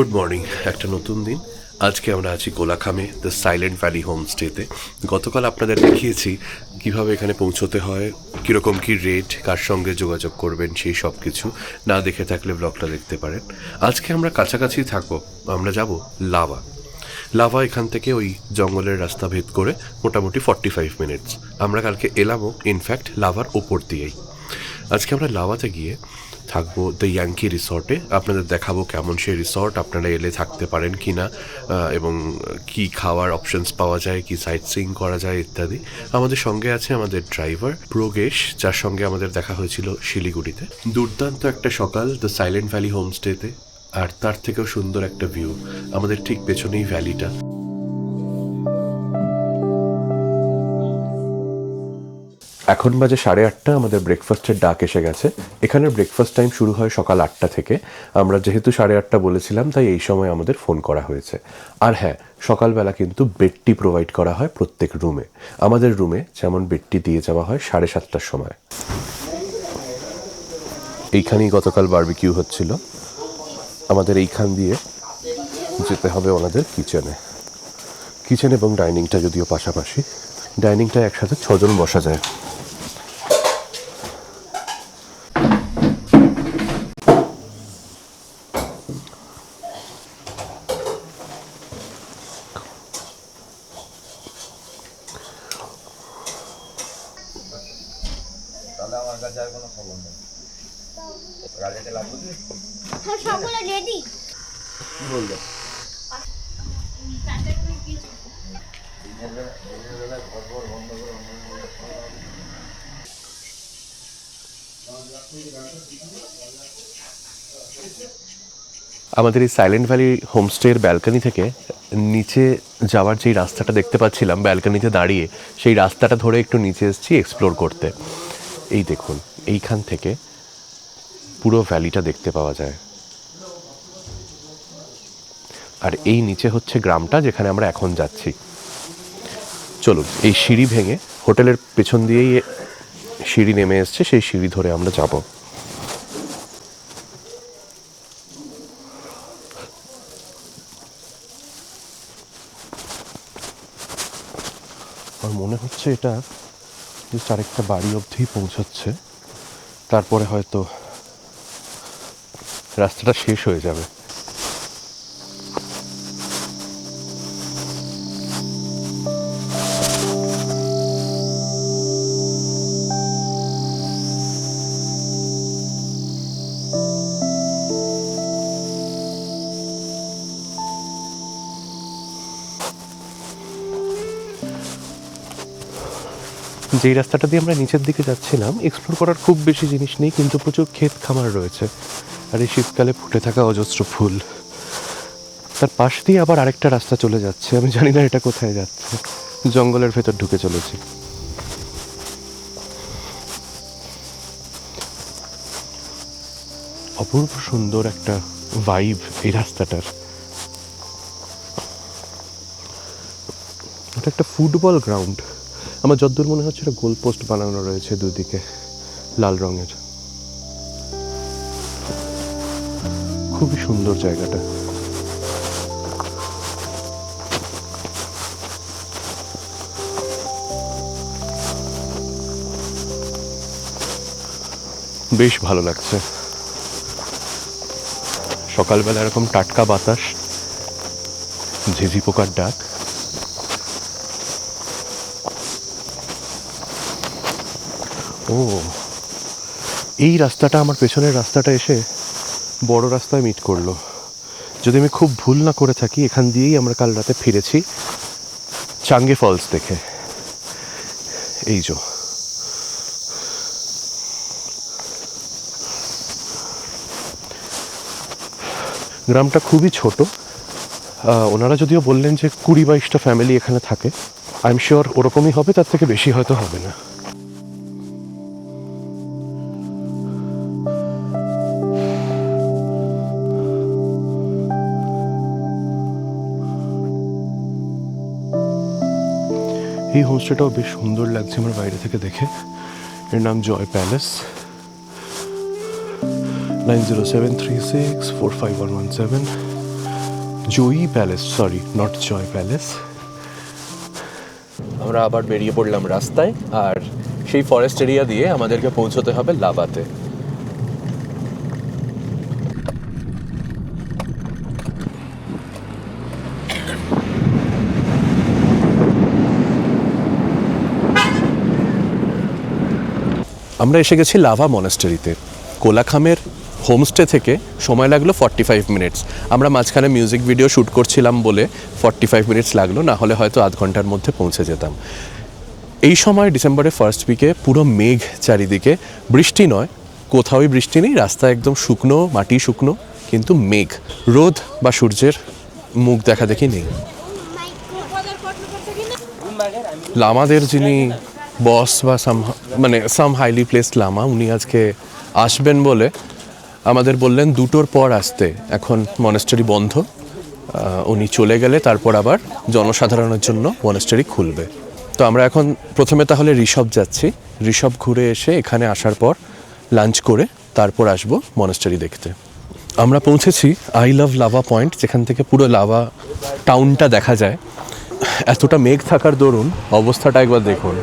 Good morning, একটা নতুন দিন। আজকে আমরা আছি কোলাখামে দ্য সাইলেন্ট ভ্যালি হোমস্টেতে। গতকাল আপনাদের দেখিয়েছি কিভাবে এখানে পৌঁছতে হয়, কীরকম কী রেট, কার সঙ্গে যোগাযোগ করবেন, সেই সব কিছু। না দেখে থাকলে ব্লগটা দেখতে পারেন। আজকে আমরা কাছাকাছি থাকবো, আমরা যাব লাভা। লাভা এখান থেকে ওই জঙ্গলের রাস্তা ভেদ করে মোটামুটি 45 মিনিটস। আমরা কালকে এলামও ইনফ্যাক্ট লাভার ওপর দিয়েই। আজকে আমরা লাভাতে গিয়ে থাকবো দ্য ইয়াঙ্কি রিসর্টে। আপনাদের দেখাবো কেমন সেই রিসর্ট, আপনারা এলে থাকতে পারেন কি না, এবং কি খাওয়ার অপশনস পাওয়া যায়, কি সাইট সিইং করা যায় ইত্যাদি। আমাদের সঙ্গে আছে আমাদের ড্রাইভার প্রোগেশ, যার সঙ্গে আমাদের দেখা হয়েছিল শিলিগুড়িতে। দুর্দান্ত একটা সকাল দ্য সাইলেন্ট ভ্যালি হোমস্টেতে, আর তার থেকেও সুন্দর একটা ভিউ। আমাদের ঠিক পেছনেই ভ্যালিটা। এখন বাজে 8:30, আমাদের ব্রেকফাস্টের ডাক এসে গেছে। এখানের ব্রেকফাস্ট টাইম শুরু হয় সকাল 8টা থেকে। আমরা যেহেতু 8:30 বলেছিলাম, তাই এই সময় আমাদের ফোন করা হয়েছে। আর হ্যাঁ, সকালবেলা কিন্তু বেডটি প্রোভাইড করা হয় প্রত্যেক রুমে। আমাদের রুমে যেমন বেডটি দিয়ে যাওয়া হয় 7:30টার সময়। এইখানেই গতকাল বারবিকিউ হচ্ছিল। আমাদের এইখান দিয়ে যেতে হবে ওনাদের কিচেনে। কিচেন এবং ডাইনিংটা যদিও পাশাপাশি, ডাইনিংটায় একসাথে 6 জন বসা যায়। তাহলে আমার কাছে আর কোনো খবর নেই। গাড়িতে লাগবে কি? হ্যাঁ, সবগুলো রেডি। কি বলবে? আমাদের এই সাইলেন্ট ভ্যালি হোমস্টের ব্যালকনি থেকে নিচে যাওয়ার যেই রাস্তাটা দেখতে পাচ্ছিলাম, ব্যালকনিতে দাঁড়িয়ে সেই রাস্তাটা ধরে একটু নিচে এসেছি এক্সপ্লোর করতে। এই দেখুন, এইখান থেকে পুরো ভ্যালিটা দেখতে পাওয়া যায়। আর এই নিচে হচ্ছে গ্রামটা যেখানে আমরা এখন যাচ্ছি। চলুন, এই সিঁড়ি ভেঙে হোটেলের পেছন দিয়েই সিঁড়ি নেমে এসছে, সেই সিঁড়ি ধরে আমরা যাব। আমার মনে হচ্ছে এটা জাস্ট আরেকটা বাড়ি অবধিই পৌঁছচ্ছে, তারপরে হয়তো রাস্তাটা শেষ হয়ে যাবে। যেই রাস্তাটা দিয়ে আমরা নিচের দিকে যাচ্ছিলাম, এক্সপ্লোর করার খুব বেশি জিনিস নেই, কিন্তু প্রচুর ক্ষেত খামার রয়েছে। আর এই শীতকালে ফুটে থাকা অজস্র ফুল। তার পাশ দিয়ে আবার আরেকটা রাস্তা চলে যাচ্ছে, আমি জানি না এটা কোথায় যাচ্ছে। জঙ্গলের ভেতর ঢুকে চলেছি। অপূর্ব সুন্দর একটা ভাইব এই রাস্তাটার। এটা একটা ফুটবল গ্রাউন্ড। আমার যতদূর মনে হচ্ছে এটা গোল পোস্ট বানানো রয়েছে দুদিকে লাল রঙের। খুবই সুন্দর জায়গাটা। বেশ ভালো লাগছে। সকালবেলা এরকম টাটকা বাতাস, ঝিঝি পোকার ডাক। ও, এই রাস্তাটা আমার পেছনের রাস্তাটা এসে বড় রাস্তায় মিট করলো। যদি আমি খুব ভুল না করে থাকি, এখান দিয়েই আমরা কাল রাতে ফিরেছি চাঙ্গে ফলস দেখে। এই যে গ্রামটা খুবই ছোট। ওনারা যদিও বললেন যে 20-22টা ফ্যামিলি এখানে থাকে। আই এম শিওর ওরকমই হবে, তার থেকে বেশি হয়তো হবে না। এই হোমস্টেটাও বেশ সুন্দর লাগছে আমার বাইরে থেকে দেখে। এর নাম Joy Palace. 9073645117 Joyee Palace, sorry not Joy Palace. আমরা আবার বেরিয়ে পড়লাম রাস্তায়, আর সেই ফরেস্ট এরিয়া দিয়ে আমাদেরকে পৌঁছতে হবে লাভাতে। আমরা এসে গেছি লাভা মনাস্টারিতে। কোলাখামের হোমস্টে থেকে সময় লাগলো 45 মিনিটস। আমরা মাঝখানে মিউজিক ভিডিও শ্যুট করছিলাম বলে 45 মিনিটস লাগলো, না হলে হয়তো আধ ঘন্টার মধ্যে পৌঁছে যেতাম। এই সময় ডিসেম্বরের ফার্স্ট উইকে পুরো মেঘ চারিদিকে, বৃষ্টি নয়, কোথাওই বৃষ্টি নেই, রাস্তা একদম শুকনো, মাটি শুকনো, কিন্তু মেঘ, রোদ বা সূর্যের মুখ দেখা দেখি নেই। লামাদের যিনি বস বা সাম হাইলি প্লেসড লামা, উনি আজকে আসবেন বলে আমাদের বললেন 2টোর পর আসতে। এখন মনাস্টারি বন্ধ, উনি চলে গেলে তারপর আবার জনসাধারণের জন্য মনাস্টারি খুলবে। তো আমরা এখন প্রথমে তাহলে ঋষভ যাচ্ছি। ঋষভ ঘুরে এসে এখানে আসার পর লাঞ্চ করে তারপর আসবো মনাস্টারি দেখতে। আমরা পৌঁছেছি আই লাভ লাভা পয়েন্ট, যেখান থেকে পুরো লাভা টাউনটা দেখা যায়। এতটা মেঘ থাকার দরুন অবস্থাটা একবার দেখুন,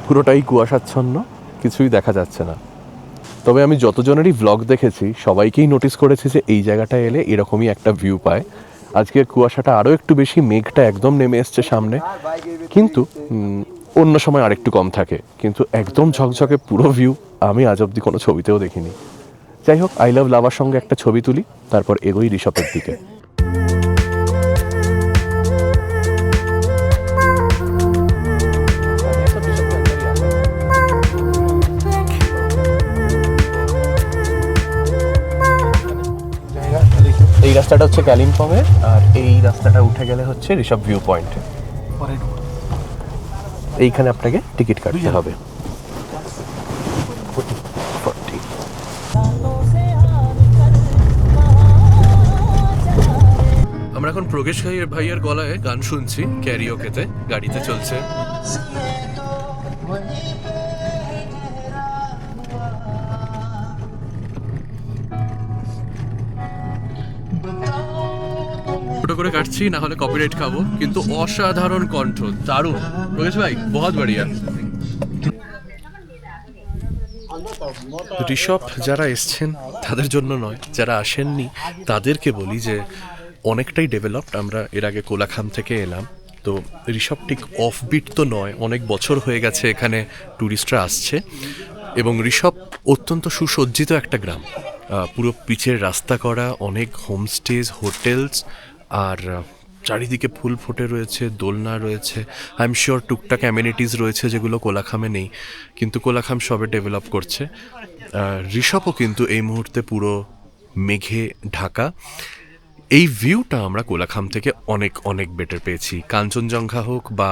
পুরোটাই কুয়াশাচ্ছন্ন, কিছুই দেখা যাচ্ছে না। তবে আমি যতজনেরই ভ্লগ দেখেছি সবাইকেই নোটিস করেছি যে এই জায়গাটায় এলে এরকমই একটা ভিউ পায়। আজকের কুয়াশাটা আরও একটু বেশি, মেঘটা একদম নেমে এসছে সামনে, কিন্তু অন্য সময় আরেকটু কম থাকে, কিন্তু একদম ঝকঝকে পুরো ভিউ আমি আজ অব্দি কোনো ছবিতেও দেখিনি। যাই হোক, আই লাভ লাভার সঙ্গে একটা ছবি তুলি, তারপর এগোই ঋষভের দিকে। এই রাস্তাটা হচ্ছে কালিম্পংয়ে, আর এই রাস্তাটা উঠে গেলে হচ্ছে ঋষভ ভিউ পয়েন্টে। এইখানে আপনাকে টিকিট কাটতে হবে। আমরা এখন প্রগেশ ভাইয়ের গলায় গান শুনছি, ক্যারিওকেতে গাড়িতে চলছে। ছোটো করে কাটছি, না হলে কপিরাইট খাবো, কিন্তু অসাধারণ কণ্ঠ, দারুণ। প্রগেশ ভাই বহুত বড়িয়া। ঋষভ যারা এসছেন তাদের জন্য নয়, যারা আসেননি তাদেরকে বলি যে অনেকটাই ডেভেলপড। আমরা এর আগে কোলাখাম থেকে এলাম, তো ঋষভ ঠিক অফবিট তো নয়, অনেক বছর হয়ে গেছে এখানে ট্যুরিস্টরা আসছে, এবং ঋষভ অত্যন্ত সুসজ্জিত একটা গ্রাম। পুরো পিচের রাস্তা করা, অনেক হোমস্টেজ, হোটেলস, আর চারিদিকে ফুল ফুটে রয়েছে, দোলনা রয়েছে। আই এম শিওর টুকটাক অ্যামিনিটিস রয়েছে যেগুলো কোলাখামে নেই, কিন্তু কোলাখাম সবে ডেভেলপ করছে। ঋষভও কিন্তু এই মুহূর্তে পুরো মেঘে ঢাকা। এই ভিউটা আমরা কোলাখাম থেকে অনেক অনেক বেটার পেয়েছি। কাঞ্চনজঙ্ঘা হোক বা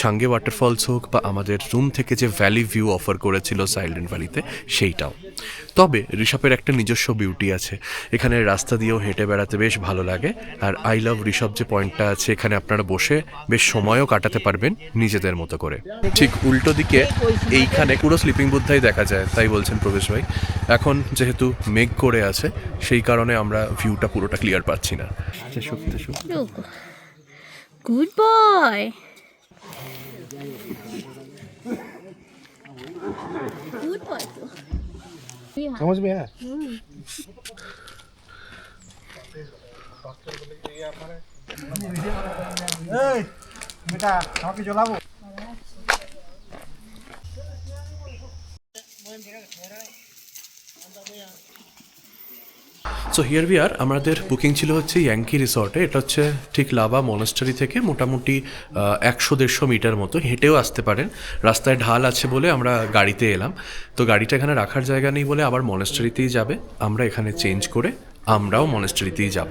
ছাঙ্গে ওয়াটারফলস হোক, বা আমাদের রুম থেকে যে ভ্যালি ভিউ অফার করেছিল সাইলেন্ট ভ্যালিতে, সেইটাও। তবে ঋষভের একটা নিজস্ব বিউটি আছে, এখানে রাস্তা দিয়েও হেঁটে বেড়াতে বেশ ভালো লাগে। আর আই লাভ ঋষভ যে পয়েন্টটা আছে, এখানে আপনারা বসে বেশ সময়ও কাটাতে পারবেন নিজেদের মতো করে। ঠিক উল্টো দিকে এইখানে পুরো স্লিপিং বুদ্ধাই দেখা যায়, তাই বলছেন প্রবেশ ভাই। এখন যেহেতু মেঘ করে আছে, সেই কারণে আমরা ভিউটা পুরোটা ক্লিয়ার পাচ্ছি না। Good boy. গুড বয় তো। समझ में आया? बेटा काफी जलाबो। So here we are. আমাদের বুকিং ছিল হচ্ছে ইয়াঙ্কি রিসর্টে। এটা হচ্ছে ঠিক লাভা মনাস্টারি থেকে মোটামুটি 100-150 মিটার মতো, হেঁটেও আসতে পারেন। রাস্তায় ঢাল আছে বলে আমরা গাড়িতে এলাম, তো গাড়িটা এখানে রাখার জায়গা নেই বলে আবার মনাস্টারিতেই যাবে। আমরা এখানে চেঞ্জ করে আমরাও মনাস্টারিতেই যাব।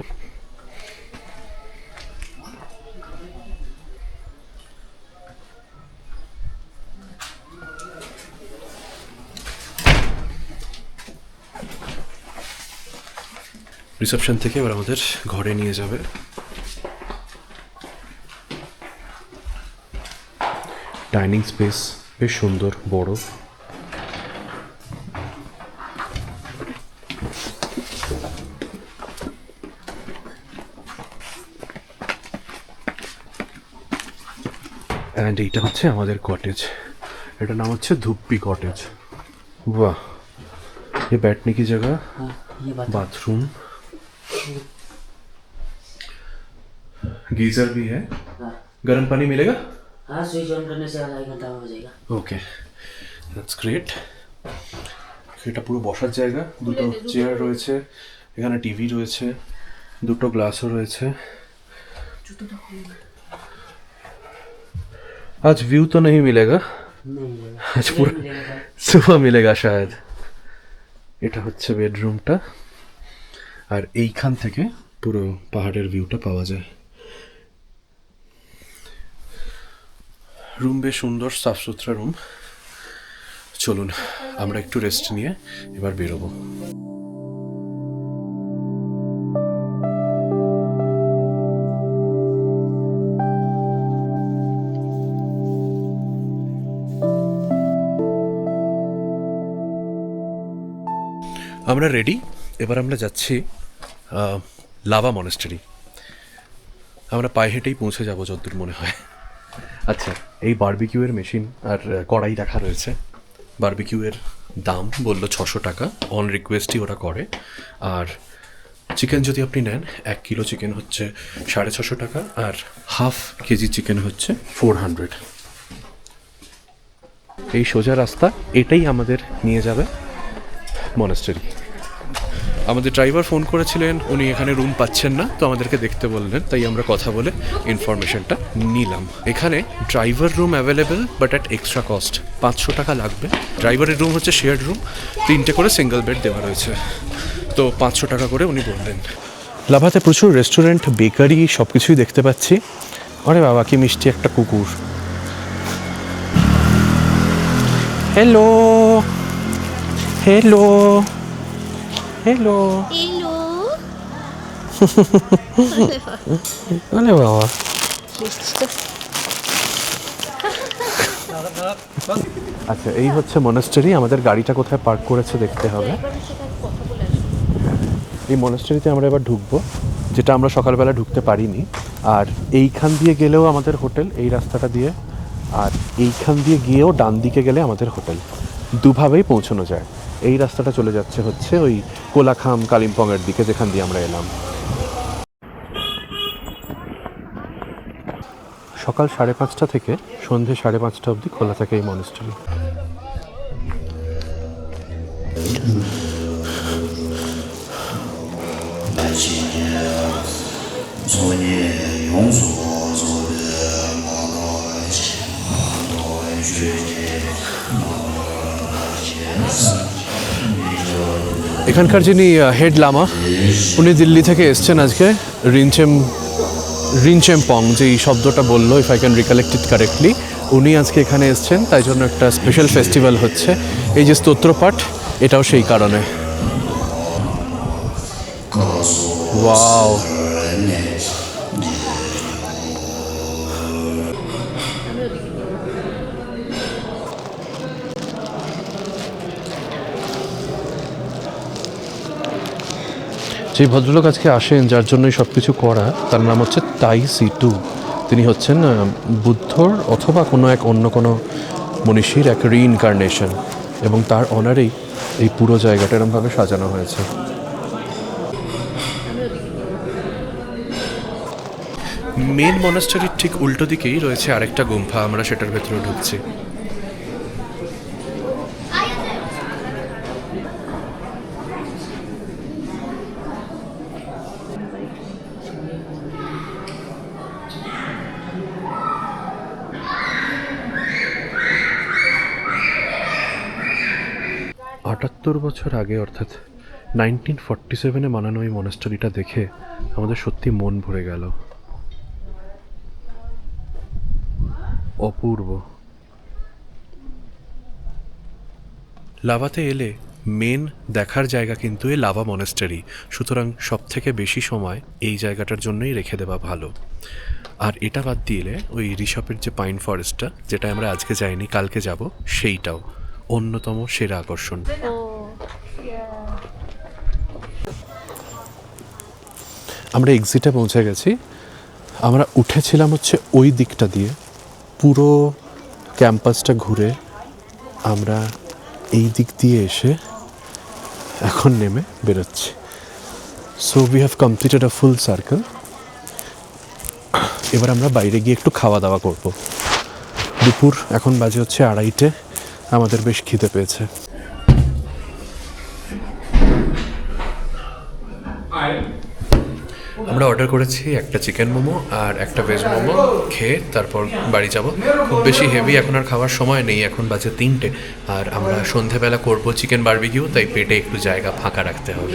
রিসেপশন থেকে এবার আমাদের ঘরে নিয়ে যাবে। ডাইনিং স্পেস বেশ সুন্দর, বড়। অ্যান্ড এইটা হচ্ছে আমাদের কটেজ, এটার নাম হচ্ছে ধুপ্পি কটেজ। वाह, ये बैठने की जगह, बाथरूम, गीजर भी है। गर्म पानी मिलेगा? हाँ, स्विच ऑन करने से आधा एक घंटा में हो जाएगा। ওকে, দ্যাটস গ্রেট। এটা পুরো বসার জায়গা, দুটো চেয়ার রয়েছে, এখানে টিভি রয়েছে, দুটো গ্লাসও রয়েছে। आज व्यू तो नहीं मिलेगा, नहीं मिलेगा। आज पूरा सुबह मिलेगा शायद। এটা হচ্ছে বেডরুমটা, আর এইখান থেকে পুরো পাহাড়ের ভিউটা পাওয়া যায়। রুম বেশ সুন্দর, সাফ সুতরা রুম। চলুন আমরা একটু রেস্ট নিয়ে এবার বেরোবো। আমরা রেডি, এবার আমরা যাচ্ছি লাভা মনেস্টারি। আমরা পায়ে হেঁটেই পৌঁছে যাবো যতদূর মনে হয়। আচ্ছা, এই বারবিকিউয়ের মেশিন আর কড়াই রাখা রয়েছে। বারবিকিউয়ের দাম বললো 600 টাকা, অন রিকোয়েস্টই ওরা করে। আর চিকেন যদি আপনি নেন, 1 কিলো চিকেন হচ্ছে 650 টাকা, আর হাফ কেজি চিকেন হচ্ছে 400। এই সোজা রাস্তা, এটাই আমাদের নিয়ে যাবে মনেস্টারি। আমাদের ড্রাইভার ফোন করেছিলেন, উনি এখানে রুম পাচ্ছেন না, তো আমাদেরকে দেখতে বললেন, তাই আমরা কথা বলে ইনফরমেশনটা নিলাম। এখানে driver room available, but at extra cost, 500 টাকা লাগবে। ড্রাইভারের রুম হচ্ছে শেয়ার্ড রুম, 3টে করে সিঙ্গেল বেড দেওয়া রয়েছে, তো 500 টাকা করে উনি বললেন। লাভাতে প্রচুর রেস্টুরেন্ট, বেকারি, সব কিছুই দেখতে পাচ্ছি। আরে বাবা, কি মিষ্টি একটা কুকুর। Hello hello hello, Hello. আরে বাবা। আচ্ছা, এই হচ্ছে মনেস্টারি। আমাদের গাড়িটা কোথায় পার্ক করেছে দেখতে হবে। এই মনেস্টারিতে আমরা এবার ঢুকবো, যেটা আমরা সকালবেলা ঢুকতে পারিনি। আর এইখান দিয়ে গেলেও আমাদের হোটেল, এই রাস্তাটা দিয়ে, আর এইখান দিয়ে গিয়েও ডান দিকে গেলে আমাদের হোটেল। দুভাবেই পৌঁছানো যায়। এই রাস্তাটা চলে যাচ্ছে হচ্ছে ওই কোলাখাম কালিম্পংয়ের দিকে, যেখান দিয়ে আমরা এলাম। সকাল 5:30 থেকে সন্ধে 5:30 অবধি খোলা থাকে এই মনেস্টারি। এখানকার যিনি হেড লামা, উনি দিল্লি থেকে এসছেন আজকে। রিনচেমপং যেই শব্দটা বললো, if I can recollect it correctly, উনি আজকে এখানে এসছেন, তাই জন্য একটা স্পেশাল ফেস্টিভ্যাল হচ্ছে। এই যে স্তোত্রপাঠ, এটাও সেই কারণে। ওয়াও, যে ভদ্রলোক আজকে আসেন, যার জন্যই সব কিছু করা, তার নাম হচ্ছে তাই সিটু। তিনি হচ্ছেন বুদ্ধর অথবা অন্য কোনো মনীষীর এক রিইনকার্নেশন, এবং তার অনারেই এই পুরো জায়গাটা এরকমভাবে সাজানো হয়েছে। মেন মনাস্টারির ঠিক উল্টো দিকেই রয়েছে আরেকটা গুম্ফা, আমরা সেটার ভেতরে ঢুকছি। আটাত্তর বছর আগে, অর্থাৎ 1947-এ বানানো এই মনাস্টারিটা দেখে আমাদের সত্যি মন ভরে গেল। অপূর্ব। লাভাতে এলে মেন দেখার জায়গা কিন্তু এই লাভা মনাস্টারি, সুতরাং সব থেকে বেশি সময় এই জায়গাটার জন্যই রেখে দেওয়া ভালো। আর এটা বাদ দিলে ওই ঋষভের যে পাইন ফরেস্টটা, যেটা আমরা আজকে যাইনি, কালকে যাব, সেইটাও অন্যতম সেরা আকর্ষণ। আমরা এক্সিটে পৌঁছে গেছি। আমরা উঠেছিলাম হচ্ছে ওই দিকটা দিয়ে, পুরো ক্যাম্পাসটা ঘুরে আমরা এই দিক দিয়ে এসে এখন নেমে বেরোচ্ছি। So we have completed a full circle. এবার আমরা বাইরে গিয়ে একটু খাওয়া দাওয়া করব। দুপুর এখন বাজে হচ্ছে 2:30, আমাদের বেশ খিদে পেয়েছে। আমরা অর্ডার করেছি একটা চিকেন মোমো আর একটা ভেজ মোমো, খেয়ে তারপর বাড়ি যাব। খুব বেশি হেভি এখন আর খাওয়ার সময় নেই, এখন বাজে 3টে, আর আমরা সন্ধেবেলা করব চিকেন বারবিকিউ, তাই পেটে একটু জায়গা ফাঁকা রাখতে হবে।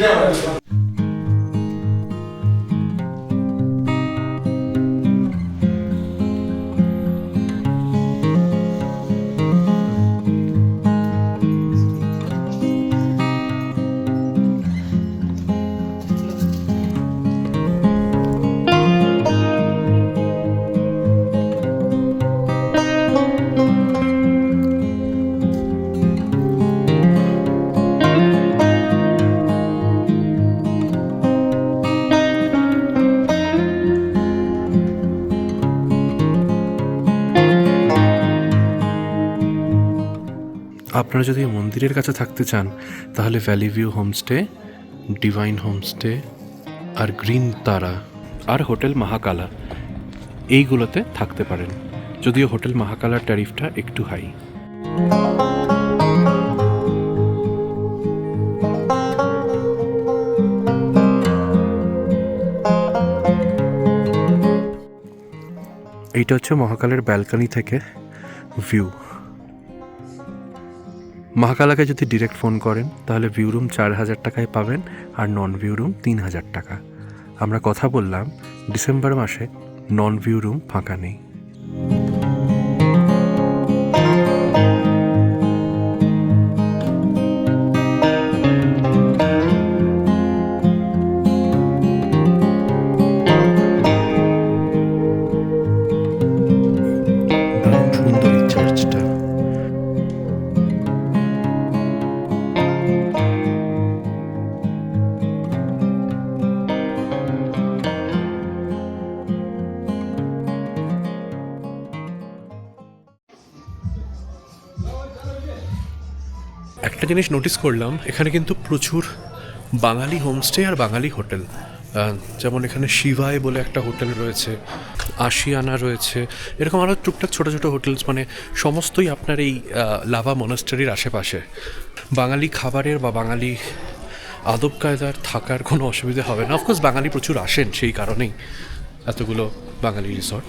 আপনারা যদি মন্দিরের কাছে থাকতে চান তাহলে valley view homestay, divine homestay আর গ্রিন তারা আর হোটেল মহাকালা এইগুলোতে থাকতে পারেন, যদিও হোটেল মহাকালার ট্যারিফটা একটু হাই। এইটা হচ্ছে মহাকালের ব্যালকনি থেকে ভিউ। মহাকালাকে যদি ডিরেক্ট ফোন করেন তাহলে ভিউ রুম 4,000 টাকায় পাবেন আর নন ভিউ রুম 3,000 টাকা। আমরা কথা বললাম ডিসেম্বর মাসে নন ভিউ রুম ফাঁকা নেই। দারুণ সুন্দর এই চার্চটা। একটা জিনিস নোটিস করলাম, এখানে কিন্তু প্রচুর বাঙালি হোমস্টে আর বাঙালি হোটেল। যেমন এখানে শিবায় বলে একটা হোটেল রয়েছে, আশিয়ানা রয়েছে, এরকম আরও টুকটাক ছোটো ছোটো হোটেলস, মানে সমস্তই আপনার এই লাভা মনাস্টারির আশেপাশে। বাঙালি খাবারের বা বাঙালি আদব কায়দার থাকার কোনো অসুবিধা হবে না। অফকোর্স বাঙালি প্রচুর আসেন, সেই কারণেই এতগুলো বাঙালি রিসর্ট।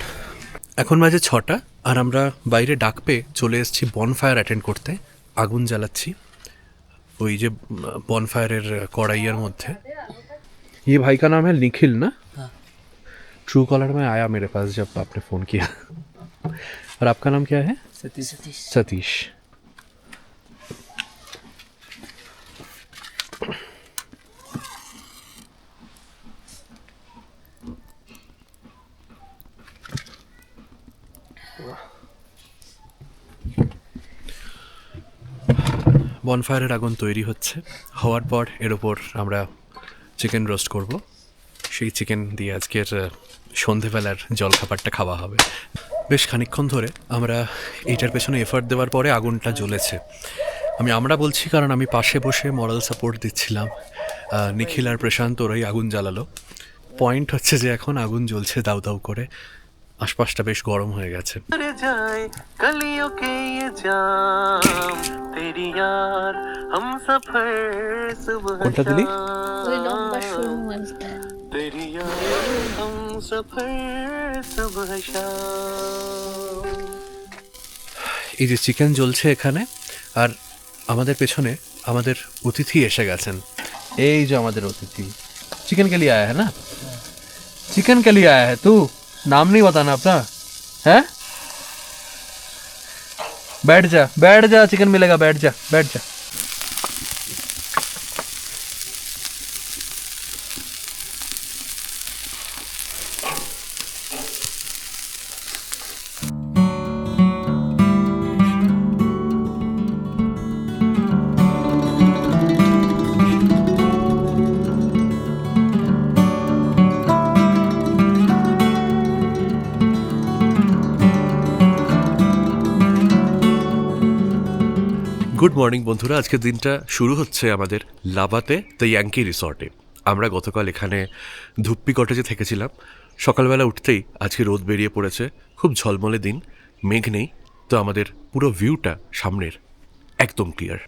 এখন বাজে 6টা আর আমরা বাইরে ডাক পেয়ে চলে এসেছি বনফায়ার অ্যাটেন্ড করতে। আগুন জ্বালাচ্ছি ওই যে বনফায়ারের कढ़ाइयर मध्य। ये भाई का नाम है निखिल ना? हाँ। ट्रू कॉलर में आया मेरे पास जब आपने फ़ोन किया। और आपका नाम क्या है? सतीश। सतीश। বনফায়ারের আগুন তৈরি হচ্ছে, হওয়ার পর এর ওপর আমরা চিকেন রোস্ট করব। সেই চিকেন দিয়ে আজকের সন্ধেবেলার জলখাবারটা খাওয়া হবে। বেশ খানিকক্ষণ ধরে আমরা এইটার পেছনে এফার্ট দেওয়ার পরে আগুনটা জ্বলেছে। আমরা বলছি কারণ আমি পাশে বসে মরাল সাপোর্ট দিচ্ছিলাম। নিখিল আর প্রশান্ত ওরাই আগুন জ্বালালো। পয়েন্ট হচ্ছে যে এখন আগুন জ্বলছে দাউ দাউ করে, আশপাশটা বেশ গরম হয়ে গেছে। কোনটা দিলি? ওই লম্বা সরু মাছটা। এই যে চিকেন জ্বলছে এখানে, আর আমাদের পেছনে আমাদের অতিথি এসে গেছেন। এই যে আমাদের অতিথি। চিকেন কে লিয়ে আয়া হ্যাঁ না? চিকেন কে লিয়ে আয়া হ্যাঁ? তু नाम नहीं बताना अपना है? बैठ जा, चिकन मिलेगा, बैठ जा। গুড মর্নিং বন্ধুরা, আজকের দিনটা শুরু হচ্ছে আমাদের লাভাতে দ্য ইয়াঙ্কি রিসর্টে। আমরা গতকাল এখানে ধুপ্পি কটেজে থেকেছিলাম। সকালবেলা উঠতেই আজকে রোদ বেরিয়ে পড়েছে, খুব ঝলমলে দিন, মেঘ নেই, তো আমাদের পুরো ভিউটা সামনের একদম ক্লিয়ার।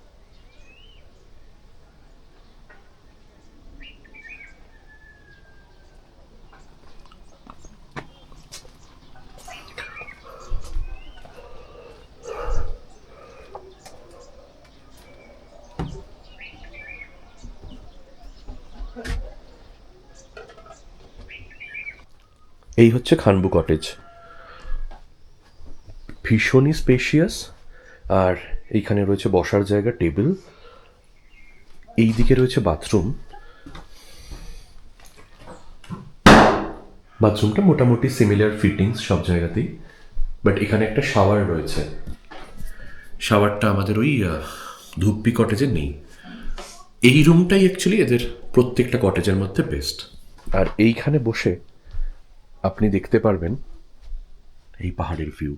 এই হচ্ছে খানবু কটেজ, ভীষণই স্পেশিয়াস। আর এইখানে রয়েছে বসার জায়গা, টেবিল, এই দিকে রয়েছে বাথরুম। বাথরুমটা মোটামুটি সিমিলার ফিটিংস সব জায়গাতেই, বাট এখানে একটা শাওয়ার রয়েছে। শাওয়ারটা আমাদের ওই ধুপ্পি কটেজে নেই। এই রুমটাই অ্যাকচুয়ালি এদের প্রত্যেকটা কটেজের মধ্যে বেস্ট। আর এইখানে বসে আপনি দেখতে পারবেন এই পাহাড়ের ভিউ।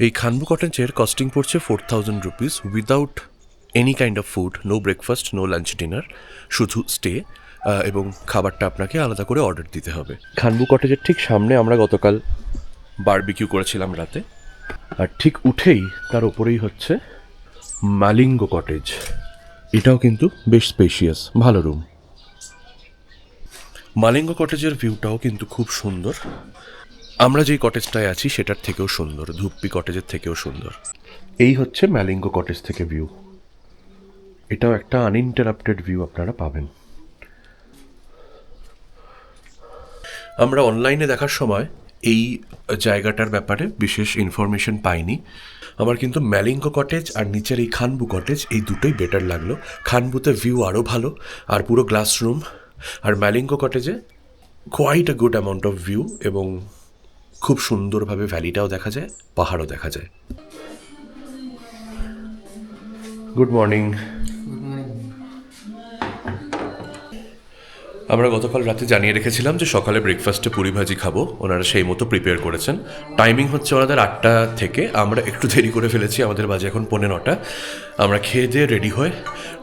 এই খানবু কটেজের কস্টিং পড়ছে 4000 rupees without any kind of food, no breakfast, no lunch, dinner, শুধু স্টে, এবং খাবারটা আপনাকে আলাদা করে অর্ডার দিতে হবে। খানবু কটেজের ঠিক সামনে আমরা গতকাল বারবিকিউ করেছিলাম রাতে, আর ঠিক উঠেই তার ওপরেই হচ্ছে মালিঙ্গো কটেজ। এটাও কিন্তু বেশ স্পেশিয়াস, ভালো রুম। মালিঙ্গো কটেজের ভিউটাও কিন্তু খুব সুন্দর। আমরা যেই কটেজটায় আছি সেটার থেকেও সুন্দর, ধুপ্পি কটেজের থেকেও সুন্দর। এই হচ্ছে মালিঙ্গো কটেজ থেকে ভিউ। এটাও একটা আনইন্টারাপ্টেড ভিউ আপনারা পাবেন। আমরা অনলাইনে দেখার সময় এই জায়গাটার ব্যাপারে বিশেষ ইনফরমেশন পাইনি। আমার কিন্তু মালিঙ্গো কটেজ আর নিচের এই খানবু কটেজ, এই দুটোই বেটার লাগলো। খানবুতে ভিউ আরও ভালো, আর পুরো গ্লাস রুম। আর মালিঙ্গো কটেজে quite a good amount of view, এবং খুব সুন্দরভাবে ভ্যালিটাও দেখা যায়, পাহাড়ও দেখা যায়। Good morning. আমরা গতকাল রাতে জানিয়ে রেখেছিলাম যে সকালে ব্রেকফাস্টে পুরি ভাজি খাবো, ওনারা সেই মতো প্রিপেয়ার করেছেন। টাইমিং হচ্ছে ওনাদের 8টা থেকে, আমরা একটু দেরি করে ফেলেছি, আমাদের বাজে এখন 9:45। আমরা খেয়ে দিয়ে রেডি হয়ে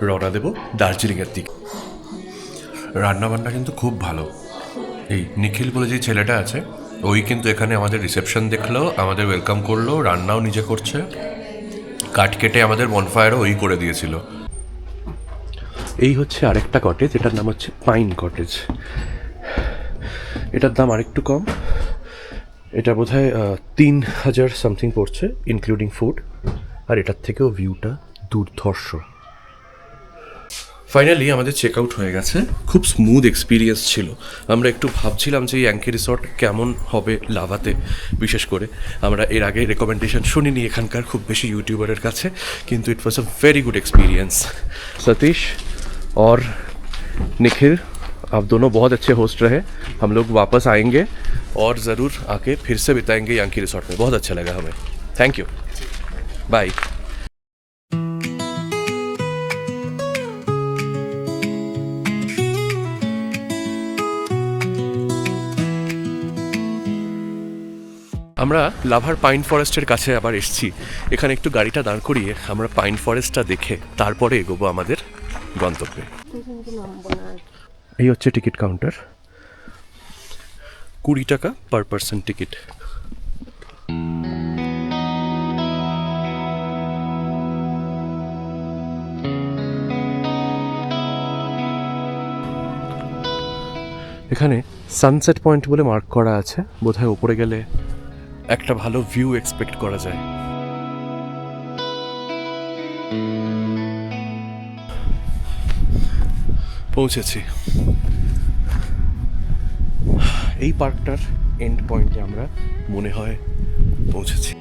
রওনা দেবো দার্জিলিংয়ের দিকে। রান্নাবান্না কিন্তু খুব ভালো। এই নিখিল বলে যে ছেলেটা আছে, ওই কিন্তু এখানে আমাদের রিসেপশন দেখলো, আমাদের ওয়েলকাম করলো, রান্নাও নিজে করছে, কাঠ কেটে আমাদের বনফায়ারও ওই করে দিয়েছিল। এই হচ্ছে আরেকটা কটেজ, এটার নাম হচ্ছে পাইন কটেজ। এটার দাম আরেকটু কম, এটা বোধহয় 3000 সামথিং পড়ছে ইনক্লুডিং ফুড। আর এটার থেকেও ভিউটা দুর্ধর্ষ। ফাইনালি আমাদের চেক আউট হয়ে গেছে, খুব স্মুথ এক্সপিরিয়েন্স ছিল। আমরা একটু ভাবছিলাম যে এই ইয়াঙ্কি রিসর্ট কেমন হবে লাভাতে, বিশেষ করে আমরা এর আগে রেকমেন্ডেশন শুনিনি এখানকার খুব বেশি ইউটিউবারের কাছে, কিন্তু ইট ওয়াজ আ वेरी गुड एक्सपीरियंस। सतीश और निखिल, आप दोनों बहुत अच्छे होस्ट रहे। हम लोग वापस आएंगे और ज़रूर आके फिर से बिताएंगे याङ्की रिसॉर्ट में। बहुत अच्छा लगा हमें। Thank you, bye. আমরা লাভার পাইন ফরেস্টের কাছে আবার এসেছি। এখানে একটু গাড়িটা দাঁড় করিয়ে আমরা পাইন ফরেস্টটা দেখে তারপরে এগোবো আমাদের গন্তব্যে। এই হচ্ছে টিকিট কাউন্টার, 20 টাকা পার পার্সন টিকিট। এখানে সানসেট পয়েন্ট বলে মার্ক করা আছে, বোধহয় ওপরে গেলে একটা ভালো ভিউ এক্সপেক্ট করা যায়। পৌঁছেছি। এই পার্কটার এন্ড পয়েন্টে আমরা মনে হয় পৌঁছেছি।